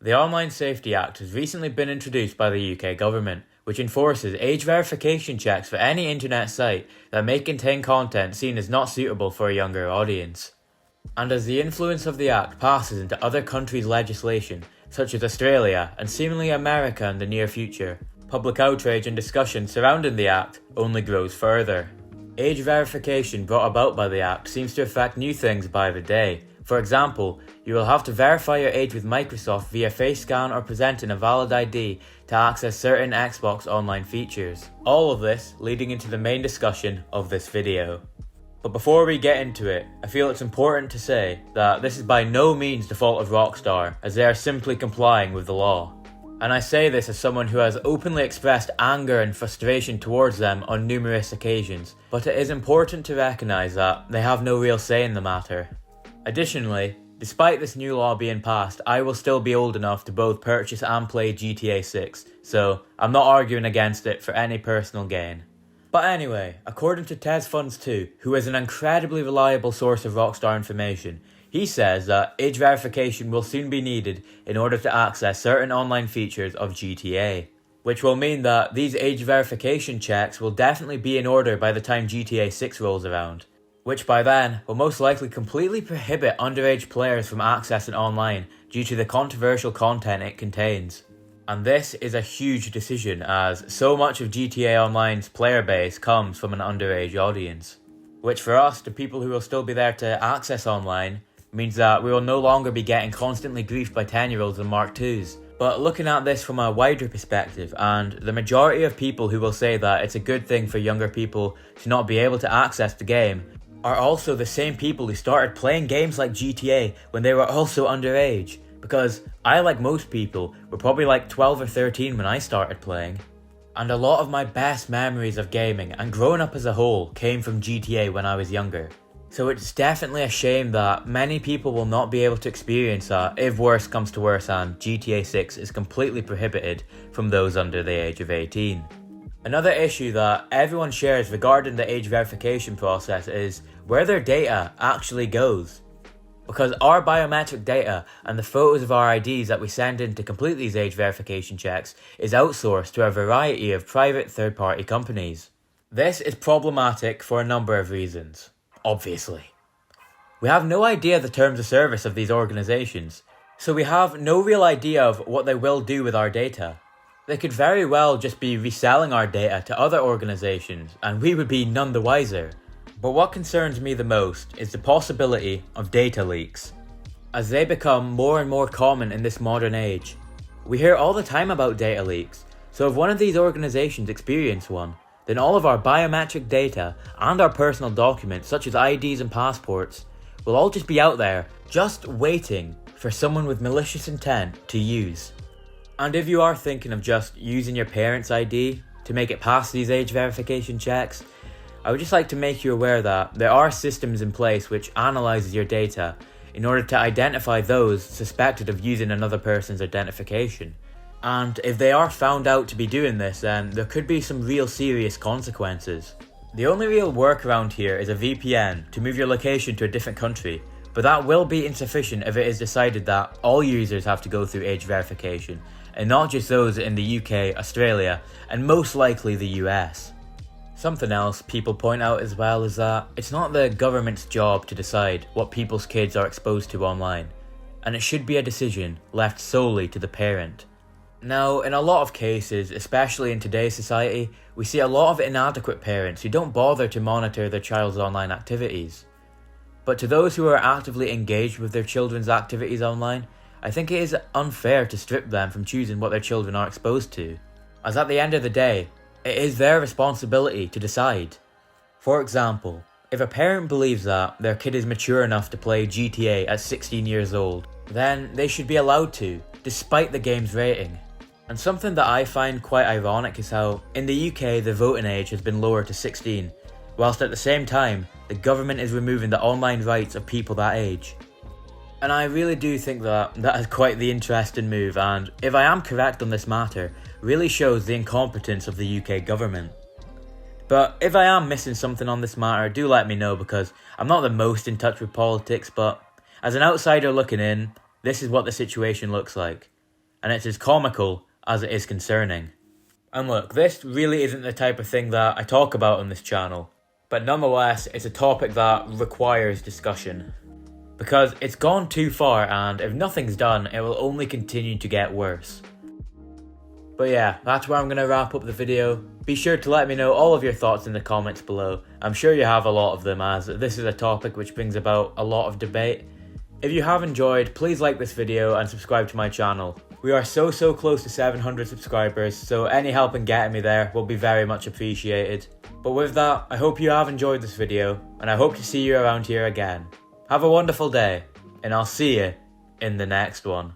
The Online Safety Act has recently been introduced by the UK government, which enforces age verification checks for any internet site that may contain content seen as not suitable for a younger audience. And as the influence of the Act passes into other countries' legislation, such as Australia and seemingly America in the near future, public outrage and discussion surrounding the Act only grows further. Age verification brought about by the Act seems to affect new things by the day. For example, you will have to verify your age with Microsoft via face scan or presenting a valid ID to access certain Xbox Online features. All of this leading into the main discussion of this video. But before we get into it, I feel it's important to say that this is by no means the fault of Rockstar, as they are simply complying with the law. And I say this as someone who has openly expressed anger and frustration towards them on numerous occasions, but it is important to recognise that they have no real say in the matter. Additionally, despite this new law being passed, I will still be old enough to both purchase and play GTA 6, so I'm not arguing against it for any personal gain. But anyway, according to TezFunds2, who is an incredibly reliable source of Rockstar information, he says that age verification will soon be needed in order to access certain online features of GTA, which will mean that these age verification checks will definitely be in order by the time GTA 6 rolls around, which by then will most likely completely prohibit underage players from accessing online due to the controversial content it contains. And this is a huge decision, as so much of GTA Online's player base comes from an underage audience, which for us, the people who will still be there to access online, means that we will no longer be getting constantly griefed by 10-year-olds and Mark IIs. But looking at this from a wider perspective, and the majority of people who will say that it's a good thing for younger people to not be able to access the game, are also the same people who started playing games like GTA when they were also underage. Because I, like most people, were probably like 12 or 13 when I started playing. And a lot of my best memories of gaming and growing up as a whole came from GTA when I was younger. So it's definitely a shame that many people will not be able to experience that if worse comes to worse and GTA 6 is completely prohibited from those under the age of 18. Another issue that everyone shares regarding the age verification process is where their data actually goes. Because our biometric data and the photos of our IDs that we send in to complete these age verification checks is outsourced to a variety of private third-party companies. This is problematic for a number of reasons, obviously. We have no idea the terms of service of these organisations, so we have no real idea of what they will do with our data. They could very well just be reselling our data to other organisations, and we would be none the wiser. But what concerns me the most is the possibility of data leaks, as they become more and more common in this modern age. We hear all the time about data leaks, so if one of these organisations experience one, then all of our biometric data and our personal documents such as IDs and passports will all just be out there, just waiting for someone with malicious intent to use. And if you are thinking of just using your parents' ID to make it past these age verification checks, I would just like to make you aware that there are systems in place which analyses your data in order to identify those suspected of using another person's identification. And if they are found out to be doing this, then there could be some real serious consequences. The only real workaround here is a VPN to move your location to a different country, but that will be insufficient if it is decided that all users have to go through age verification, and not just those in the UK, Australia, and most likely the US. Something else people point out as well is that it's not the government's job to decide what people's kids are exposed to online, and it should be a decision left solely to the parent. Now, in a lot of cases, especially in today's society, we see a lot of inadequate parents who don't bother to monitor their child's online activities. But to those who are actively engaged with their children's activities online, I think it is unfair to strip them from choosing what their children are exposed to, as at the end of the day, it is their responsibility to decide. For example, if a parent believes that their kid is mature enough to play GTA at 16 years old, then they should be allowed to, despite the game's rating. And something that I find quite ironic is how, in the UK, the voting age has been lowered to 16, whilst at the same time, the government is removing the online rights of people that age. And I really do think that is quite the interesting move, and if I am correct on this matter, really shows the incompetence of the UK government. But if I am missing something on this matter, do let me know, because I'm not the most in touch with politics, but as an outsider looking in, this is what the situation looks like. and it's as comical as it is concerning. And look, this really isn't the type of thing that I talk about on this channel, but nonetheless, it's a topic that requires discussion. Because it's gone too far, and if nothing's done, it will only continue to get worse. But yeah, that's where I'm going to wrap up the video. Be sure to let me know all of your thoughts in the comments below. I'm sure you have a lot of them, as this is a topic which brings about a lot of debate. If you have enjoyed, please like this video and subscribe to my channel. We are so close to 700 subscribers, so any help in getting me there will be very much appreciated. But with that, I hope you have enjoyed this video, and I hope to see you around here again. Have a wonderful day, and I'll see you in the next one.